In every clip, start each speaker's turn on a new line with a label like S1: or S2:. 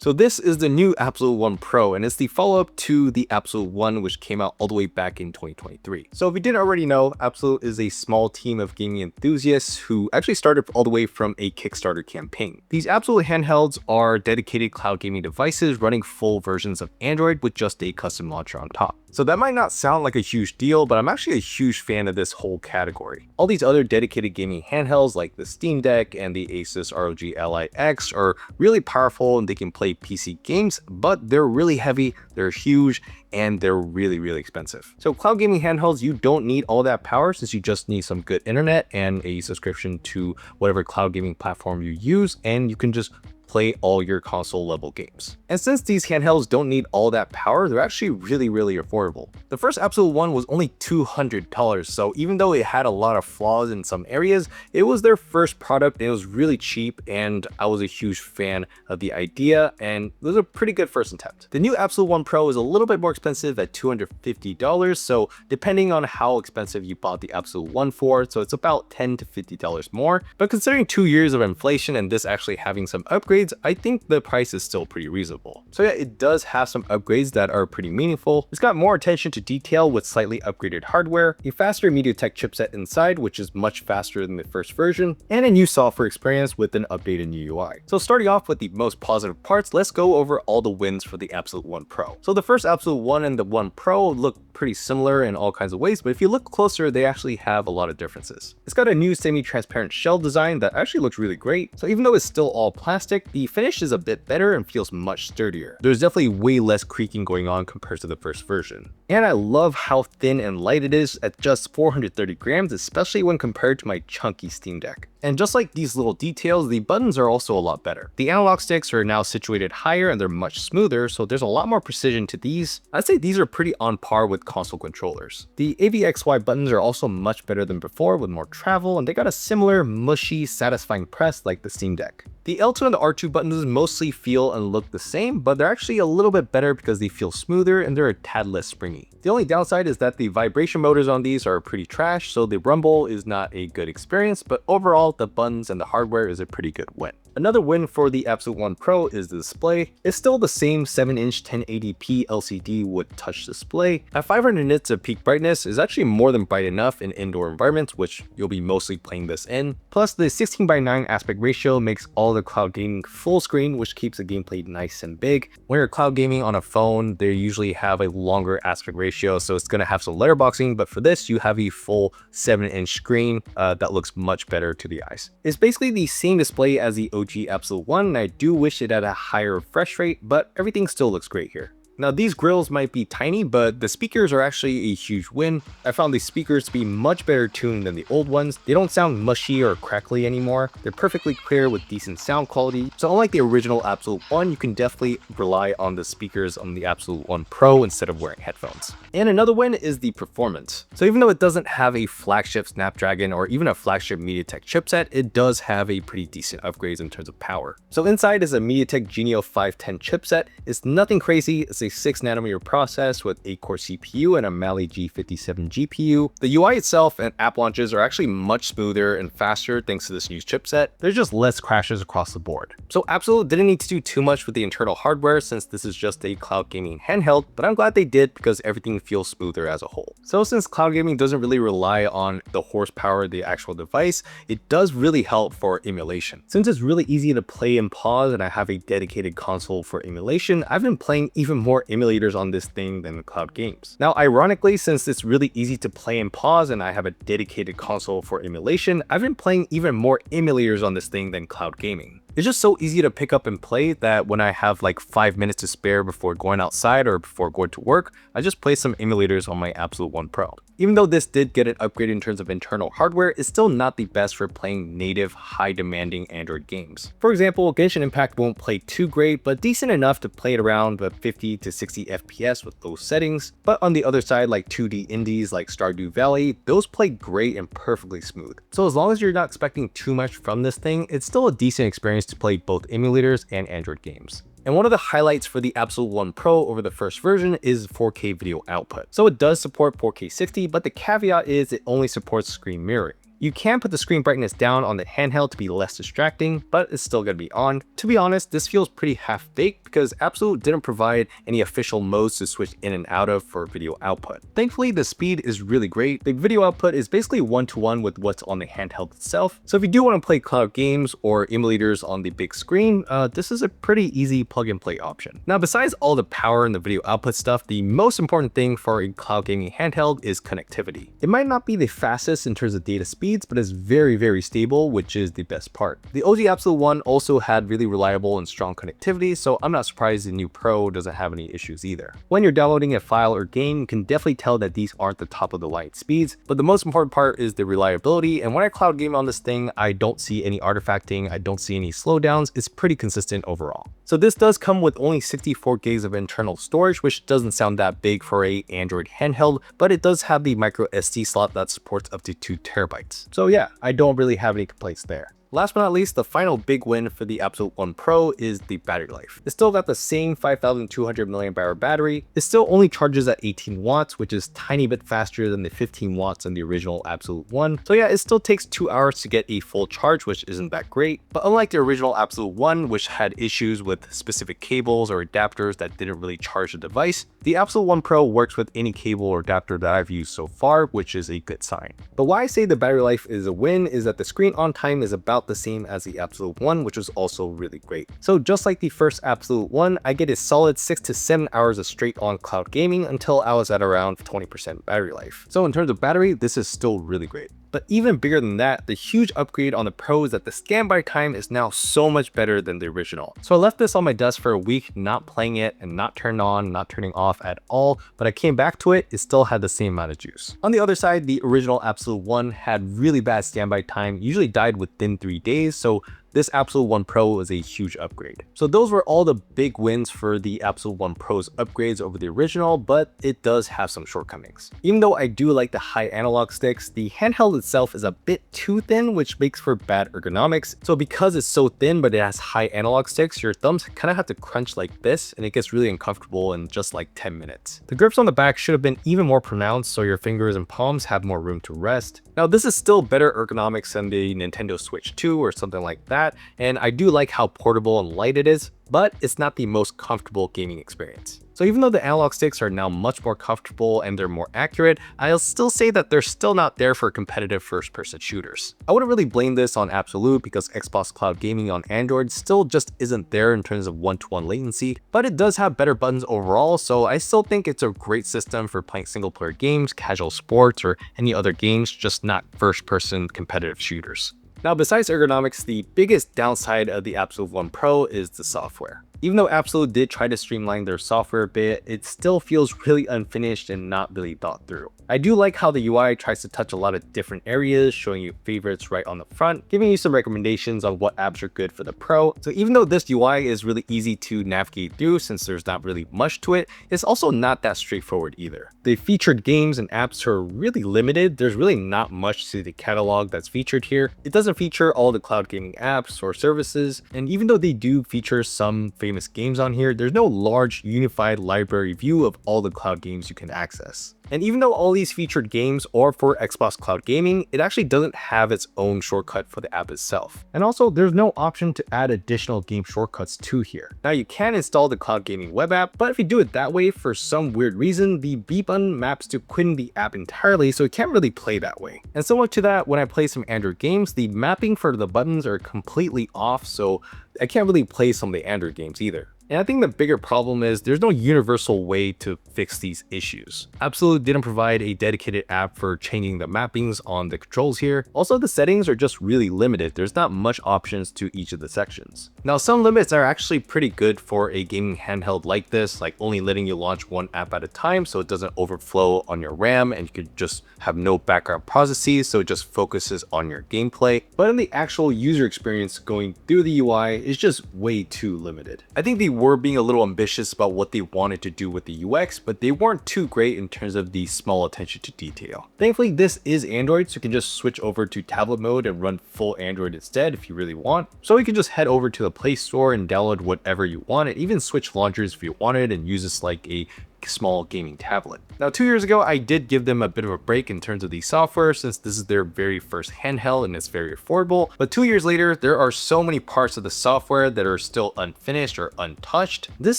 S1: So this is the new Abxylute One Pro, and it's the follow-up to the Abxylute One, which came out all the way back in 2023. So if you didn't already know, Abxylute is a small team of gaming enthusiasts who actually started all the way from a Kickstarter campaign. These Abxylute handhelds are dedicated cloud gaming devices running full versions of Android with just a custom launcher on top. So that might not sound like a huge deal, but I'm actually a huge fan of this whole category. All these other dedicated gaming handhelds like the Steam Deck and the Asus ROG Ally X are really powerful and they can play PC games, but they're really heavy, they're huge, and they're really expensive. So cloud gaming handhelds, you don't need all that power since you just need some good internet and a subscription to whatever cloud gaming platform you use, and you can just play all your console level games. And since these handhelds don't need all that power, they're actually really affordable. The first Abxylute One was only $200, so even though it had a lot of flaws in some areas, it was their first product and it was really cheap, and I was a huge fan of the idea, and it was a pretty good first attempt. The new Abxylute One Pro is a little bit more expensive at $250, so depending on how expensive you bought the Abxylute One for, so it's about $10 to $50 more, but considering 2 years of inflation and this actually having some upgrades, I think the price is still pretty reasonable. So yeah, it does have some upgrades that are pretty meaningful. It's got more attention to detail with slightly upgraded hardware, a faster MediaTek chipset inside, which is much faster than the first version, and a new software experience with an updated new UI. So starting off with the most positive parts, let's go over all the wins for the Abxylute One Pro. So the first Abxylute One and the One Pro look pretty similar in all kinds of ways, but if you look closer, they actually have a lot of differences. It's got a new semi-transparent shell design that actually looks really great. So even though it's still all plastic, the finish is a bit better and feels much sturdier. There's definitely way less creaking going on compared to the first version. And I love how thin and light it is at just 430 grams, especially when compared to my chunky Steam Deck. And just like these little details, the buttons are also a lot better. The analog sticks are now situated higher and they're much smoother, so there's a lot more precision to these. I'd say these are pretty on par with console controllers. The AVXY buttons are also much better than before with more travel, and they got a similar mushy, satisfying press like the Steam Deck. The L2 and the R2 buttons mostly feel and look the same, but they're actually a little bit better because they feel smoother and they're a tad less springy. The only downside is that the vibration motors on these are pretty trash, so the rumble is not a good experience, but overall the buttons and the hardware is a pretty good win. Another win for the Abxylute One Pro is the display. It's still the same 7-inch 1080p LCD with touch display. At 500 nits of peak brightness is actually more than bright enough in indoor environments, which you'll be mostly playing this in. Plus the 16:9 aspect ratio makes all the cloud gaming full screen, which keeps the gameplay nice and big. When you're cloud gaming on a phone, they usually have a longer aspect ratio, so it's gonna have some letterboxing, but for this you have a full 7-inch screen that looks much better to the eyes. It's basically the same display as the OG Abxylute One, and I do wish it had a higher refresh rate, but everything still looks great here. Now these grills might be tiny, but the speakers are actually a huge win. I found these speakers to be much better tuned than the old ones. They don't sound mushy or crackly anymore. They're perfectly clear with decent sound quality. So unlike the original Abxylute One, you can definitely rely on the speakers on the Abxylute One Pro instead of wearing headphones. And another win is the performance. So even though it doesn't have a flagship Snapdragon or even a flagship MediaTek chipset, it does have a pretty decent upgrades in terms of power. So inside is a MediaTek Genio 510 chipset. It's nothing crazy. It's a 6nm process with 8-core CPU and a Mali G57 GPU. The UI itself and app launches are actually much smoother and faster thanks to this new chipset. There's just less crashes across the board. So Abxylute didn't need to do too much with the internal hardware since this is just a cloud gaming handheld, but I'm glad they did because everything feels smoother as a whole. So since cloud gaming doesn't really rely on the horsepower of the actual device, it does really help for emulation. Since it's really easy to play and pause and I have a dedicated console for emulation, I've been playing even more emulators on this thing than cloud games. Now, ironically, since it's really easy to play and pause and I have a dedicated console for emulation, I've been playing even more emulators on this thing than cloud gaming. It's just so easy to pick up and play that when I have like 5 minutes to spare before going outside or before going to work, I just play some emulators on my Abxylute One Pro. Even though this did get an upgrade in terms of internal hardware, it's still not the best for playing native, high-demanding Android games. For example, Genshin Impact won't play too great, but decent enough to play it around 50 to 60 FPS with those settings. But on the other side, like 2D indies like Stardew Valley, those play great and perfectly smooth. So as long as you're not expecting too much from this thing, it's still a decent experience to play both emulators and Android games. And one of the highlights for the Abxylute One Pro over the first version is 4K video output. So it does support 4K 60, but the caveat is it only supports screen mirroring. You can put the screen brightness down on the handheld to be less distracting, but it's still going to be on. To be honest, this feels pretty half-baked because Abxylute didn't provide any official modes to switch in and out of for video output. Thankfully, the speed is really great. The video output is basically one-to-one with what's on the handheld itself. So if you do want to play cloud games or emulators on the big screen, this is a pretty easy plug-and-play option. Now, besides all the power and the video output stuff, the most important thing for a cloud gaming handheld is connectivity. It might not be the fastest in terms of data speeds, but it's very, very stable, which is the best part. The OG Abxylute One also had really reliable and strong connectivity, so I'm not surprised the new Pro doesn't have any issues either. When you're downloading a file or game, you can definitely tell that these aren't the top of the line speeds, but the most important part is the reliability. And when I cloud game on this thing, I don't see any artifacting, I don't see any slowdowns. It's pretty consistent overall. So this does come with only 64 gigs of internal storage, which doesn't sound that big for a Android handheld, but it does have the micro SD slot that supports up to 2 terabytes. So yeah, I don't really have any complaints there. Last but not least, the final big win for the Abxylute One Pro is the battery life. It's still got the same 5200 mAh battery. It still only charges at 18 watts, which is tiny bit faster than the 15 watts on the original Abxylute One. So yeah, it still takes 2 hours to get a full charge, which isn't that great. But unlike the original Abxylute One, which had issues with specific cables or adapters that didn't really charge the device, the Abxylute One Pro works with any cable or adapter that I've used so far, which is a good sign. But why I say the battery life is a win is that the screen on time is about the same as the Abxylute One, which was also really great. So just like the first Abxylute One, I get a solid 6 to 7 hours of straight on cloud gaming until I was at around 20% battery life. So in terms of battery, this is still really great. But even bigger than that, the huge upgrade on the Pro is that the standby time is now so much better than the original. So I left this on my desk for a week, not playing it and not turned on, not turning off at all, but I came back to it, it still had the same amount of juice. On the other side, the original Abxylute One had really bad standby time, usually died within 3 days, so this Abxylute One Pro is a huge upgrade. So those were all the big wins for the Abxylute One Pro's upgrades over the original, but it does have some shortcomings. Even though I do like the high analog sticks, the handheld itself is a bit too thin, which makes for bad ergonomics. So because it's so thin, but it has high analog sticks, your thumbs kind of have to crunch like this, and it gets really uncomfortable in just like 10 minutes. The grips on the back should have been even more pronounced, so your fingers and palms have more room to rest. Now this is still better ergonomics than the Nintendo Switch 2 or something like that, and I do like how portable and light it is, but it's not the most comfortable gaming experience. So even though the analog sticks are now much more comfortable and they're more accurate, I'll still say that they're still not there for competitive first-person shooters. I wouldn't really blame this on Abxylute because Xbox Cloud Gaming on Android still just isn't there in terms of one-to-one latency, but it does have better buttons overall, so I still think it's a great system for playing single-player games, casual sports, or any other games, just not first-person competitive shooters. Now, besides ergonomics, the biggest downside of the Abxylute One Pro is the software. Even though Abxylute did try to streamline their software a bit, it still feels really unfinished and not really thought through. I do like how the UI tries to touch a lot of different areas, showing you favorites right on the front, giving you some recommendations on what apps are good for the Pro. So even though this UI is really easy to navigate through since there's not really much to it, it's also not that straightforward either. The featured games and apps are really limited. There's really not much to the catalog that's featured here. It doesn't feature all the cloud gaming apps or services, and even though they do feature some famous games on here, there's no large unified library view of all the cloud games you can access. And even though all these featured games are for Xbox Cloud Gaming, it actually doesn't have its own shortcut for the app itself. And also, there's no option to add additional game shortcuts to here. Now, you can install the Cloud Gaming web app, but if you do it that way, for some weird reason, the B button maps to quitting the app entirely, so it can't really play that way. And similar to that, when I play some Android games, the mapping for the buttons are completely off, so I can't really play some of the Android games either. And I think the bigger problem is there's no universal way to fix these issues. Abxylute didn't provide a dedicated app for changing the mappings on the controls here. Also, the settings are just really limited. There's not much options to each of the sections. Now, some limits are actually pretty good for a gaming handheld like this, like only letting you launch one app at a time so it doesn't overflow on your RAM, and you could just have no background processes so it just focuses on your gameplay. But in the actual user experience going through the UI is just way too limited. I think they were being a little ambitious about what they wanted to do with the UX, but they weren't too great in terms of the small attention to detail. Thankfully, this is Android, so you can just switch over to tablet mode and run full Android instead if you really want. So you can just head over to the Play Store and download whatever you want, and even switch launchers if you wanted and use this like a small gaming tablet. Now 2 years ago, I did give them a bit of a break in terms of the software since this is their very first handheld and it's very affordable. But 2 years later, there are so many parts of the software that are still unfinished or untouched. This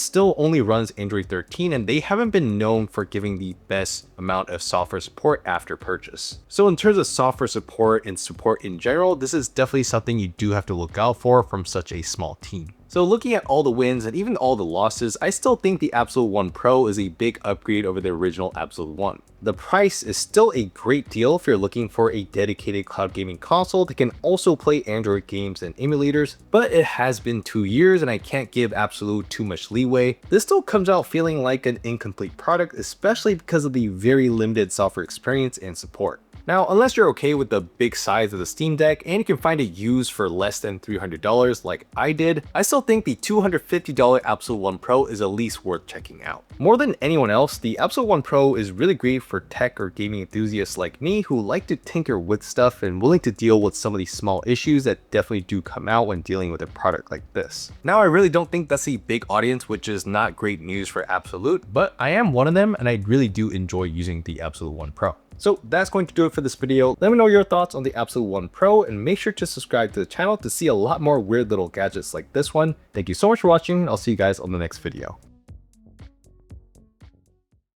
S1: still only runs Android 13 and they haven't been known for giving the best amount of software support after purchase. So in terms of software support and support in general, this is definitely something you do have to look out for from such a small team. So looking at all the wins and even all the losses, I still think the Abxylute One Pro is a big upgrade over the original Abxylute One. The price is still a great deal if you're looking for a dedicated cloud gaming console that can also play Android games and emulators, but it has been 2 years and I can't give Abxylute too much leeway. This still comes out feeling like an incomplete product, especially because of the very limited software experience and support. Now, unless you're okay with the big size of the Steam Deck and you can find it used for less than $300 like I did, I still think the $250 Abxylute One Pro is at least worth checking out. More than anyone else, the Abxylute One Pro is really great for tech or gaming enthusiasts like me who like to tinker with stuff and willing to deal with some of these small issues that definitely do come out when dealing with a product like this. Now, I really don't think that's a big audience, which is not great news for Abxylute, but I am one of them and I really do enjoy using the Abxylute One Pro. So that's going to do it for this video. Let me know your thoughts on the Abxylute One Pro and make sure to subscribe to the channel to see a lot more weird little gadgets like this one. Thank you so much for watching. I'll see you guys on the next video.